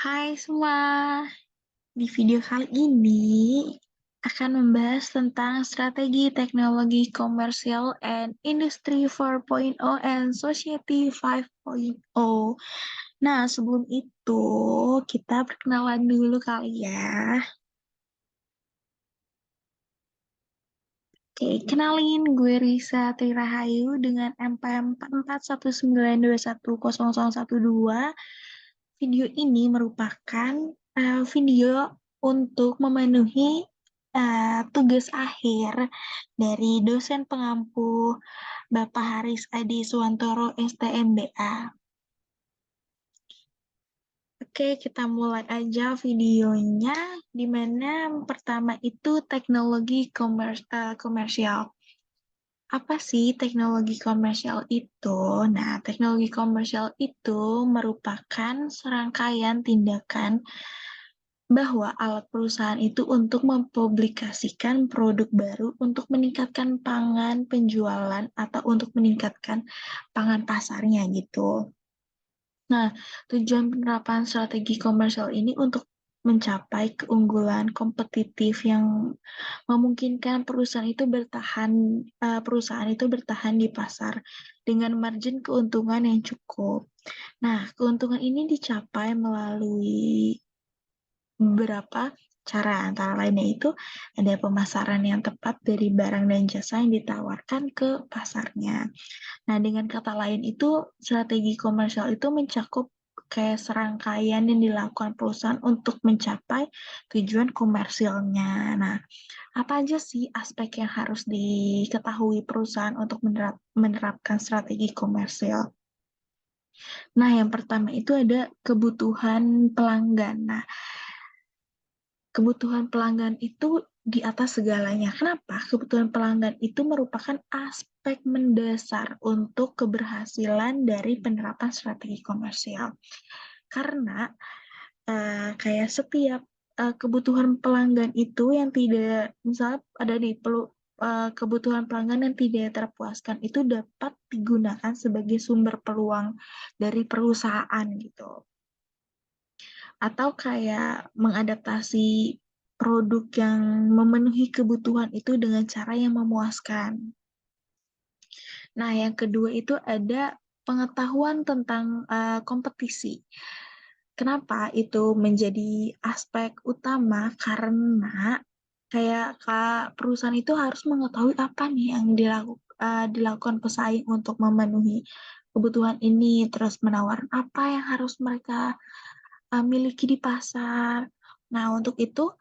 Hai semua, di video kali ini akan membahas tentang strategi teknologi komersial and industry 4.0 and society 5.0. Nah, sebelum itu kita perkenalan dulu kali ya. Oke, kenalin gue Risa Trirahayu dengan NPM 44192100012. Video ini merupakan video untuk memenuhi tugas akhir dari dosen pengampu Bapak Haris Adi Suwantoro STMBA. Oke, kita mulai aja videonya, di mana pertama itu teknologi komersial. Apa sih teknologi komersial itu? Nah, teknologi komersial itu merupakan serangkaian tindakan bahwa alat perusahaan itu untuk mempublikasikan produk baru untuk meningkatkan pangan penjualan atau untuk meningkatkan pangan pasarnya gitu. Nah, tujuan penerapan strategi komersial ini untuk mencapai keunggulan kompetitif yang memungkinkan perusahaan itu bertahan di pasar dengan margin keuntungan yang cukup. Nah, keuntungan ini dicapai melalui beberapa cara, antara lainnya itu ada pemasaran yang tepat dari barang dan jasa yang ditawarkan ke pasarnya. Nah, dengan kata lain itu strategi komersial itu mencakup kayak serangkaian yang dilakukan perusahaan untuk mencapai tujuan komersialnya. Nah, apa aja sih aspek yang harus diketahui perusahaan untuk menerapkan strategi komersial? Nah, yang pertama itu ada kebutuhan pelanggan. Nah, kebutuhan pelanggan itu di atas segalanya. Kenapa? Kebutuhan pelanggan itu merupakan aspek mendasar untuk keberhasilan dari penerapan strategi komersial. Karena kayak setiap kebutuhan pelanggan itu yang tidak, misalnya ada di kebutuhan pelanggan yang tidak terpuaskan itu dapat digunakan sebagai sumber peluang dari perusahaan gitu, atau kayak mengadaptasi produk yang memenuhi kebutuhan itu dengan cara yang memuaskan. Nah, yang kedua itu ada pengetahuan tentang kompetisi. Kenapa itu menjadi aspek utama? Karena kayak perusahaan itu harus mengetahui apa nih yang dilakukan pesaing untuk memenuhi kebutuhan ini, terus menawarkan apa yang harus mereka miliki di pasar. Nah, untuk itu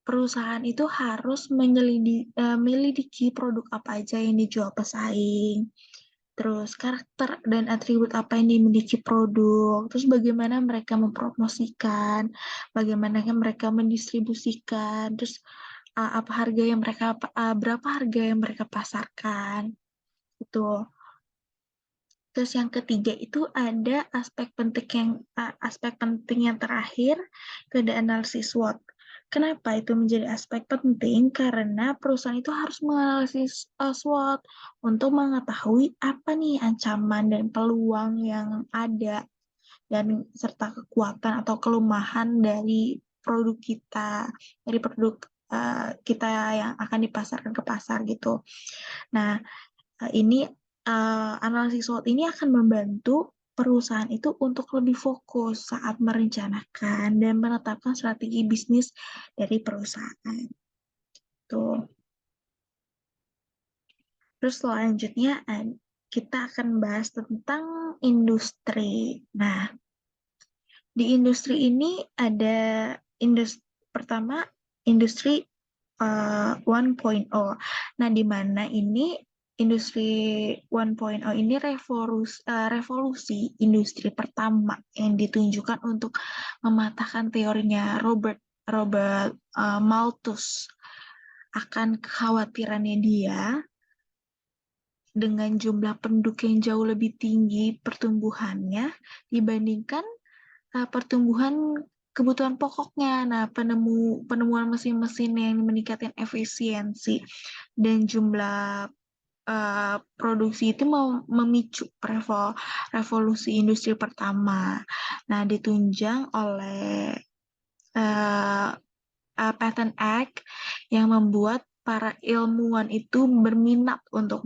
perusahaan itu harus menyelidiki produk apa aja yang dijual pesaing, terus karakter dan atribut apa yang dimiliki produk, terus bagaimana mereka mempromosikan, bagaimana mereka mendistribusikan, terus berapa harga yang mereka pasarkan, itu. Terus yang ketiga itu ada aspek penting yang terakhir, ada analisis SWOT. Kenapa itu menjadi aspek penting? Karena perusahaan itu harus menganalisis SWOT untuk mengetahui apa nih ancaman dan peluang yang ada, dan serta kekuatan atau kelemahan dari produk kita, dari produk kita yang akan dipasarkan ke pasar gitu. Nah, ini analisis SWOT ini akan membantu perusahaan itu untuk lebih fokus saat merencanakan dan menetapkan strategi bisnis dari perusahaan. Tuh. Terus selanjutnya kita akan bahas tentang industri. Nah, di industri ini ada pertama industri 1.0. Nah, di mana ini industri 1.0 ini revolusi industri pertama yang ditunjukkan untuk mematahkan teorinya Robert Malthus akan kekhawatirannya dia dengan jumlah penduduk yang jauh lebih tinggi pertumbuhannya dibandingkan pertumbuhan kebutuhan pokoknya. Nah, penemuan mesin-mesin yang meningkatkan efisiensi dan jumlah produksi itu memicu revolusi industri pertama. Nah, ditunjang oleh Patent Act yang membuat para ilmuwan itu berminat untuk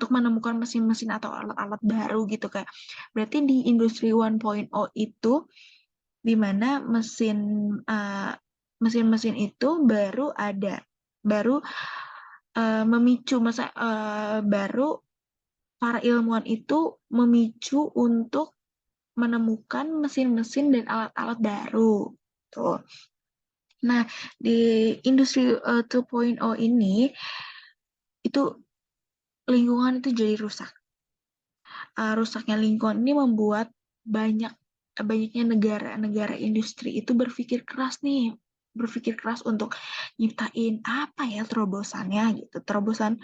menemukan mesin-mesin atau alat-alat baru gitu kayak. Berarti di industri 1.0 itu di mana mesin-mesin itu baru ada, baru memicu baru para ilmuwan itu memicu untuk menemukan mesin-mesin dan alat-alat baru. Tuh. Nah, di industri 2.0 ini itu lingkungan itu jadi rusak. Rusaknya lingkungan ini membuat banyaknya negara-negara industri itu berpikir keras untuk nyiptain apa ya terobosannya gitu, terobosan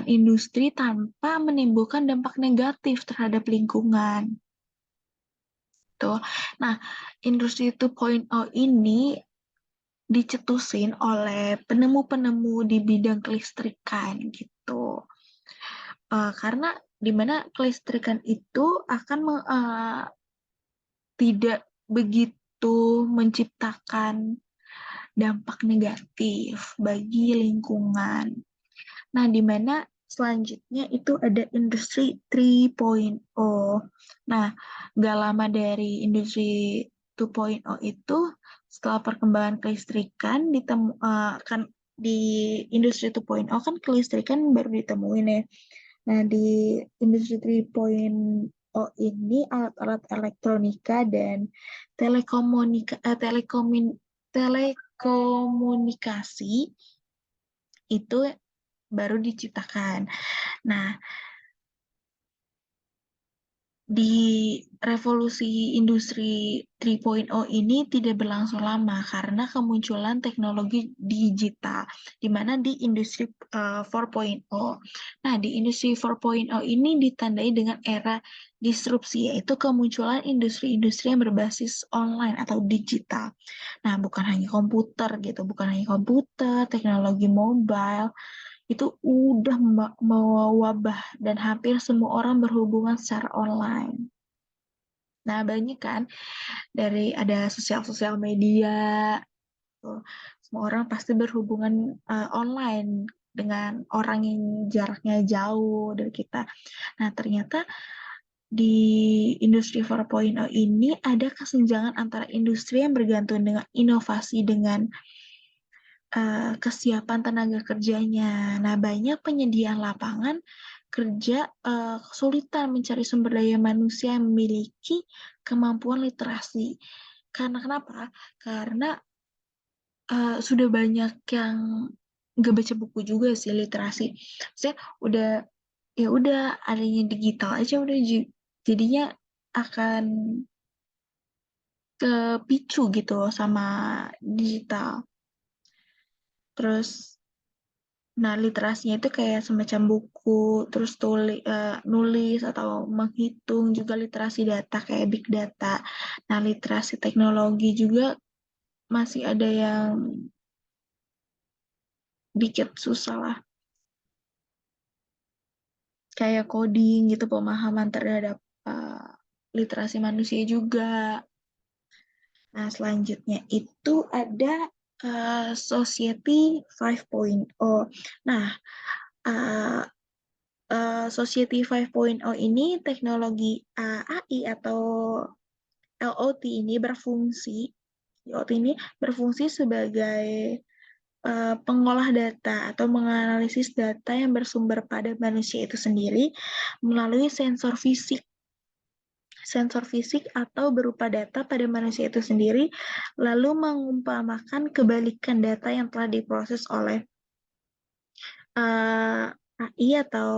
industri tanpa menimbulkan dampak negatif terhadap lingkungan. Tuh. Nah, industri 2.0 ini dicetusin oleh penemu-penemu di bidang kelistrikan gitu. Karena dimana kelistrikan itu akan tidak begitu menciptakan dampak negatif bagi lingkungan. Nah, dimana selanjutnya itu ada industri 3.0. Nah, gak lama dari industri 2.0 itu, setelah perkembangan kelistrikan kan di industri 2.0 kan kelistrikan baru ditemuin ya. Nah, di industri 3.0 ini alat-alat elektronika dan telekomunikasi itu baru diciptakan. Nah, di revolusi industri 3.0 ini tidak berlangsung lama karena kemunculan teknologi digital, di mana di industri 4.0. Nah, di industri 4.0 ini ditandai dengan era disrupsi, yaitu kemunculan industri-industri yang berbasis online atau digital. Nah, bukan hanya komputer gitu, bukan hanya komputer, teknologi mobile, itu udah mewabah dan hampir semua orang berhubungan secara online. Nah, banyak kan dari ada sosial media, tuh. Semua orang pasti berhubungan online dengan orang yang jaraknya jauh dari kita. Nah, ternyata di industri 4.0 ini ada kesenjangan antara industri yang bergantung dengan inovasi dengan kesiapan tenaga kerjanya. Nah, banyak penyediaan lapangan kerja kesulitan mencari sumber daya manusia yang memiliki kemampuan literasi. Karena kenapa? Karena sudah banyak yang nggak baca buku juga sih literasi. Saya udah adanya digital aja udah jadinya akan kepicu gitu sama digital. Terus nah, literasinya itu kayak semacam buku, terus nulis atau menghitung, juga literasi data kayak big data. Nah, literasi teknologi juga masih ada yang dikit susah lah. Kayak coding gitu, pemahaman terhadap literasi manusia juga. Nah, selanjutnya itu ada Society 5.0. Nah, uh, Society 5.0 ini teknologi AI atau LOT ini berfungsi sebagai pengolah data atau menganalisis data yang bersumber pada manusia itu sendiri melalui sensor fisik atau berupa data pada manusia itu sendiri, lalu mengumpamakan kebalikan data yang telah diproses oleh AI atau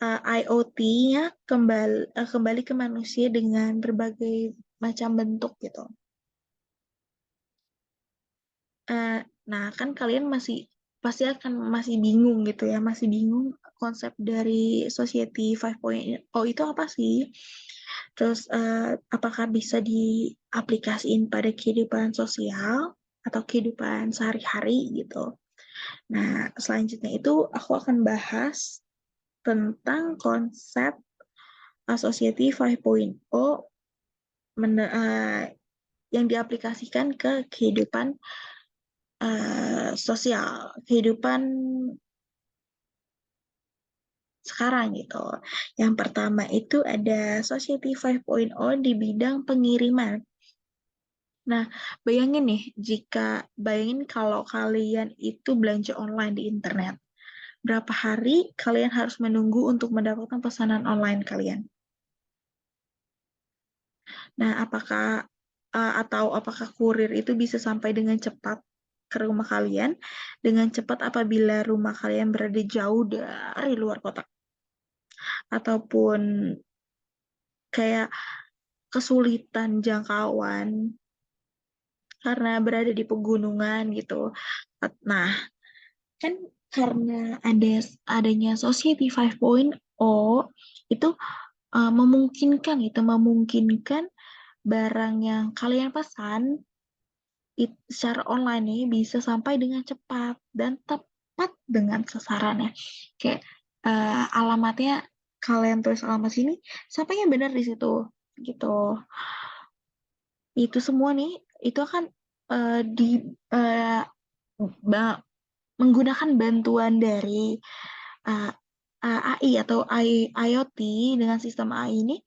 IoT-nya kembali ke manusia dengan berbagai macam bentuk gitu. Nah, kan kalian pasti akan masih bingung gitu ya, masih bingung konsep dari Society 5.0 itu apa sih? Terus apakah bisa diaplikasiin pada kehidupan sosial atau kehidupan sehari-hari gitu? Nah, selanjutnya itu aku akan bahas tentang konsep Associative 5.0 yang diaplikasikan ke kehidupan sosial, kehidupan sekarang gitu. Yang pertama itu ada Society 5.0 di bidang pengiriman. Nah, bayangin kalau kalian itu belanja online di internet. Berapa hari kalian harus menunggu untuk mendapatkan pesanan online kalian? Nah, apakah kurir itu bisa sampai dengan cepat ke rumah kalian dengan cepat apabila rumah kalian berada jauh dari luar kota, ataupun kayak kesulitan jangkauan karena berada di pegunungan gitu. Nah, kan karena adanya Society 5.0 itu memungkinkan barang yang kalian pesan secara online nih bisa sampai dengan cepat dan tepat dengan sasarannya. Kayak alamatnya kalian tulis alamat sini, sampainya benar di situ gitu. Itu semua nih itu akan di eh, menggunakan bantuan dari uh, AI atau IoT. Dengan sistem AI ini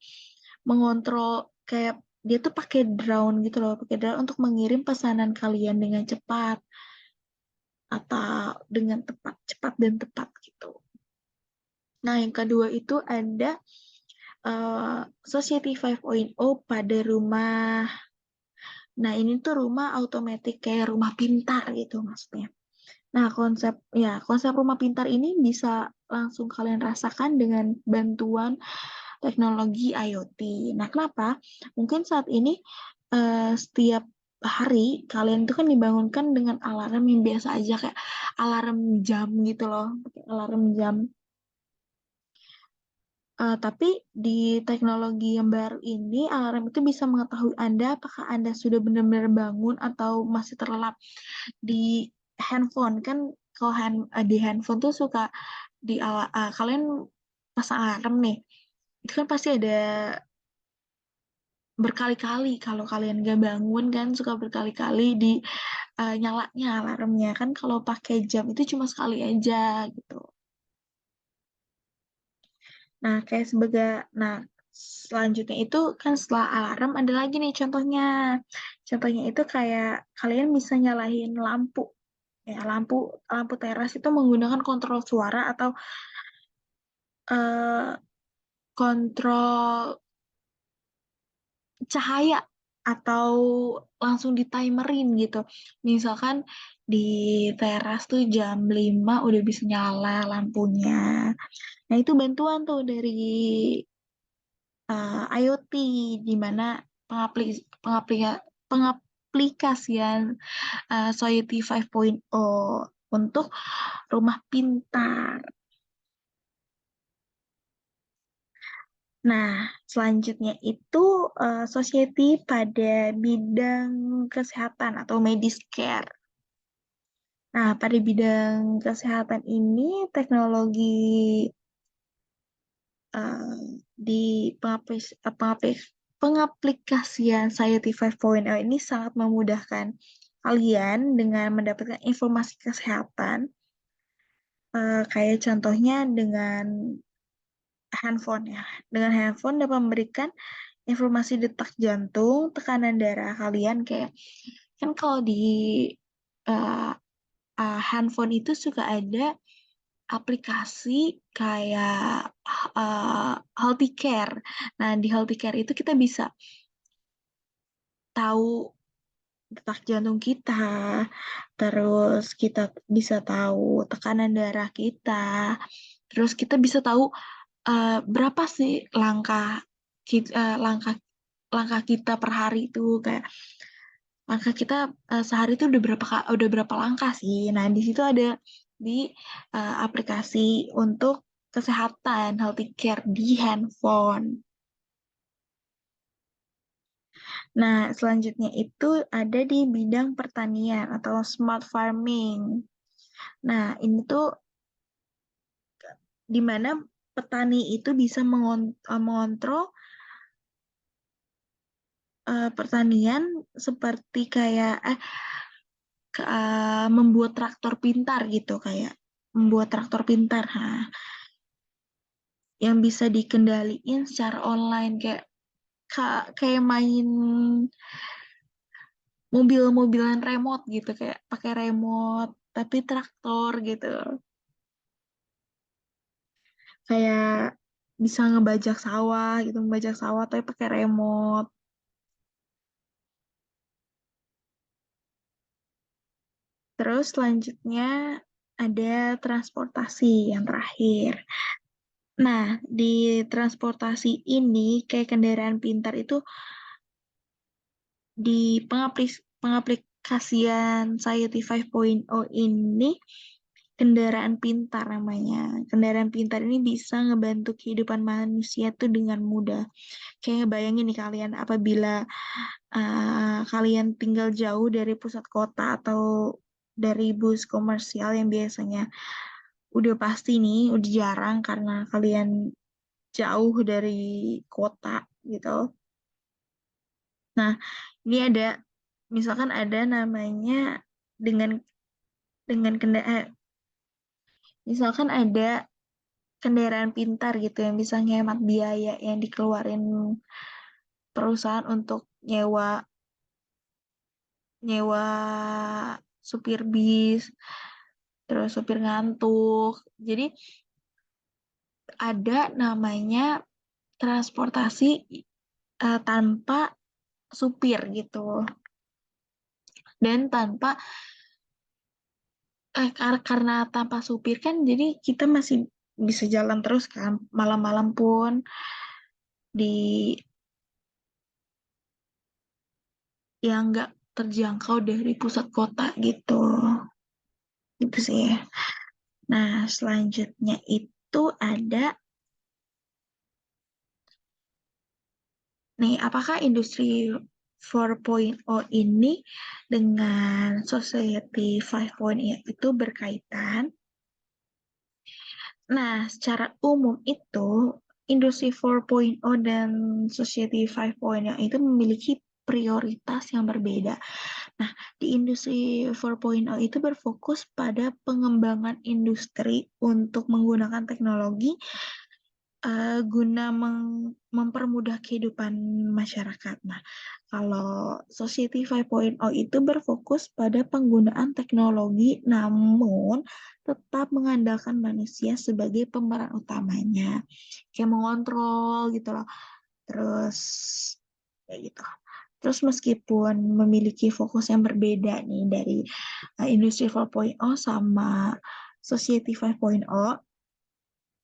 mengontrol kayak dia tuh pakai drone gitu loh, pakai drone untuk mengirim pesanan kalian dengan cepat atau dengan cepat dan tepat gitu. Nah, yang kedua itu ada Society 5.0 pada rumah. Nah, ini tuh rumah otomatis kayak rumah pintar gitu maksudnya. Nah, konsep rumah pintar ini bisa langsung kalian rasakan dengan bantuan teknologi IoT. Nah, kenapa? Mungkin saat ini setiap hari kalian itu kan dibangunkan dengan alarm yang biasa aja kayak alarm jam gitu loh, pakai alarm jam. Tapi di teknologi yang baru ini, alarm itu bisa mengetahui Anda apakah Anda sudah benar-benar bangun atau masih terlelap di handphone. Kan kalau di handphone tuh suka kalian pasang alarm nih, itu kan pasti ada berkali-kali kalau kalian gak bangun kan suka berkali-kali di nyalanya alarmnya kan. Kalau pakai jam itu cuma sekali aja gitu. Nah, nah, selanjutnya itu kan setelah alarm ada lagi nih contohnya. Contohnya itu kayak kalian bisa nyalahin lampu. Ya, lampu teras itu menggunakan kontrol suara atau eh, kontrol cahaya atau langsung di timerin gitu. Misalkan di teras tuh jam 5 udah bisa nyala lampunya. Nah, itu bantuan tuh dari IoT di mana pengaplikasian Society 5.0 untuk rumah pintar. Nah, selanjutnya itu society pada bidang kesehatan atau medis care. Nah, pada bidang kesehatan ini teknologi eh, di pengaplikasian Society 5.0 ini sangat memudahkan kalian dengan mendapatkan informasi kesehatan, kayak contohnya dengan handphone ya. Dengan handphone dapat memberikan informasi detak jantung, tekanan darah kalian kayak kan kalau di uh, handphone itu suka ada aplikasi kayak Healthy Care. Nah, di Healthy Care itu kita bisa tahu detak jantung kita, terus kita bisa tahu tekanan darah kita, terus kita bisa tahu berapa sih langkah langkah kita per hari itu kayak langkah kita sehari itu udah berapa langkah sih. Nah, di situ ada di aplikasi untuk kesehatan healthy care di handphone. Nah, selanjutnya itu ada di bidang pertanian atau smart farming. Nah, ini tuh di mana petani itu bisa mengontrol pertanian seperti kayak membuat traktor pintar gitu, kayak membuat traktor pintar, yang bisa dikendaliin secara online, kayak main mobil-mobilan remote gitu, kayak pakai remote tapi traktor gitu, kayak bisa ngebajak sawah gitu, ngebajak sawah tapi pakai remote. Terus selanjutnya ada transportasi yang terakhir. Nah, di transportasi ini kayak kendaraan pintar itu di pengaplikasian Society 5.0 ini kendaraan pintar namanya. Kendaraan pintar ini bisa ngebantu kehidupan manusia tuh dengan mudah. Kayak bayangin nih kalian apabila kalian tinggal jauh dari pusat kota atau dari bus komersial yang biasanya udah pasti nih, udah jarang karena kalian jauh dari kota gitu. Nah, ini ada misalkan ada namanya dengan misalkan ada kendaraan pintar gitu yang bisa ngehemat biaya yang dikeluarin perusahaan untuk nyewa nyewa supir bis, terus supir ngantuk. Jadi ada namanya transportasi tanpa supir gitu. Dan karena tanpa supir kan jadi kita masih bisa jalan terus kan malam-malam pun di yang nggak terjangkau dari pusat kota gitu. Gitu sih. Nah, selanjutnya itu ada nih, apakah industri 4.0 ini dengan Society 5.0 itu berkaitan? Nah, secara umum itu industri 4.0 dan Society 5.0 itu memiliki prioritas yang berbeda. Nah, di industri 4.0 itu berfokus pada pengembangan industri untuk menggunakan teknologi guna mempermudah kehidupan masyarakat. Nah, kalau Society 5.0 itu berfokus pada penggunaan teknologi namun tetap mengandalkan manusia sebagai pemeran utamanya. Kayak mengontrol gitu loh. Terus kayak gitu. Terus meskipun memiliki fokus yang berbeda nih dari industri 4.0 sama Society 5.0,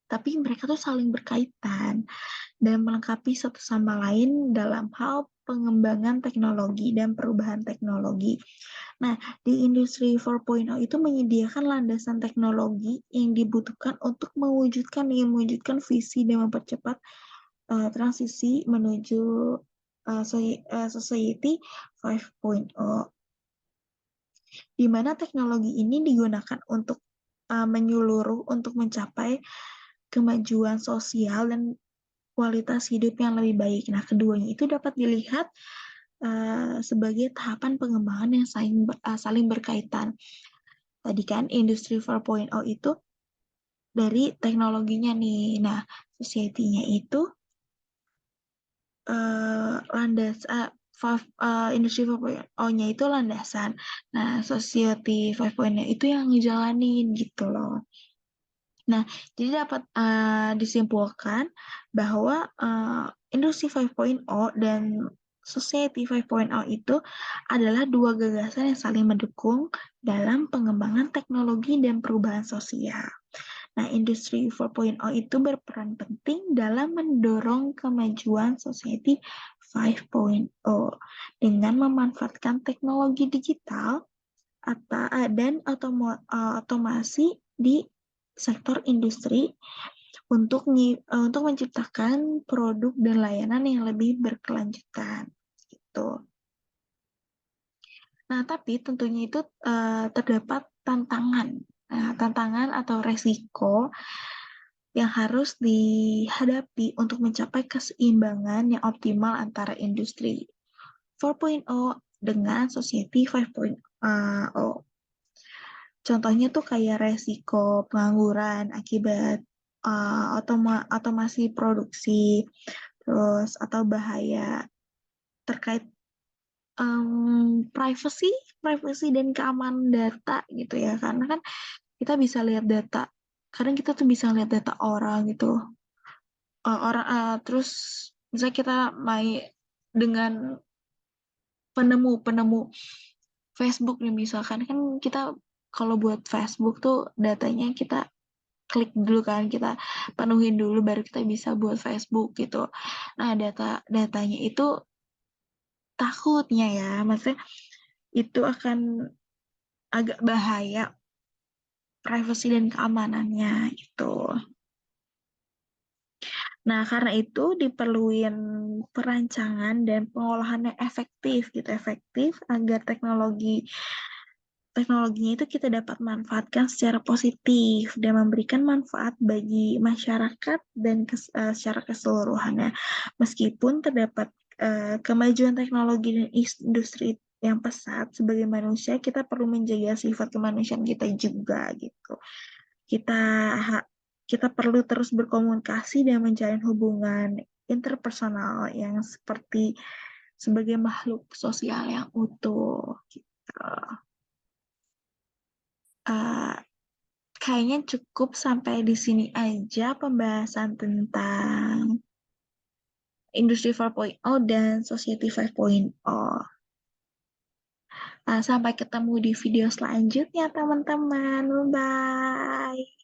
tapi mereka tuh saling berkaitan dan melengkapi satu sama lain dalam hal pengembangan teknologi dan perubahan teknologi. Nah, di industri 4.0 itu menyediakan landasan teknologi yang dibutuhkan untuk mewujudkan visi dan mempercepat transisi menuju society 5.0, di mana teknologi ini digunakan untuk menyeluruh untuk mencapai kemajuan sosial dan kualitas hidup yang lebih baik. Nah, keduanya itu dapat dilihat sebagai tahapan pengembangan yang saling berkaitan. Tadi kan industri 4.0 itu dari teknologinya nih. Nah, society-nya itu landas industri 4.0-nya itu landasan. Nah, society 5.0 itu yang ngejalanin gitu loh. Nah, jadi dapat disimpulkan bahwa industri 5.0 dan society 5.0 itu adalah dua gagasan yang saling mendukung dalam pengembangan teknologi dan perubahan sosial. Nah, industri 4.0 itu berperan penting dalam mendorong kemajuan society 5.0 dengan memanfaatkan teknologi digital dan otomasi di sektor industri untuk menciptakan produk dan layanan yang lebih berkelanjutan gitu. Nah, tapi tentunya itu terdapat tantangan Nah, tantangan atau resiko yang harus dihadapi untuk mencapai keseimbangan yang optimal antara industri 4.0 dengan society 5.0. Contohnya tuh kayak resiko pengangguran akibat otomasi produksi, terus atau bahaya terkait privacy, privacy dan keamanan data gitu ya. Karena kan kita bisa lihat data, kadang kita tuh bisa lihat data orang gitu. Terus misalnya kita main dengan penemu Facebook nih misalkan, kan kita kalau buat Facebook tuh datanya kita klik dulu kan, kita penuhin dulu baru kita bisa buat Facebook gitu. Nah, datanya itu takutnya ya, maksudnya itu akan agak bahaya privacy dan keamanannya gitu. Nah, karena itu diperluin perancangan dan pengolahan yang efektif gitu, efektif agar teknologinya itu kita dapat manfaatkan secara positif dan memberikan manfaat bagi masyarakat dan secara keseluruhannya. Meskipun terdapat kemajuan teknologi dan industri yang pesat, sebagai manusia kita perlu menjaga sifat kemanusiaan kita juga gitu. Kita kita perlu terus berkomunikasi dan menjalin hubungan interpersonal yang sebagai makhluk sosial yang utuh gitu. Eh, Kayaknya cukup sampai di sini aja pembahasan tentang Industri 4.0 dan Society 5.0. Sampai ketemu di video selanjutnya, teman-teman. Bye.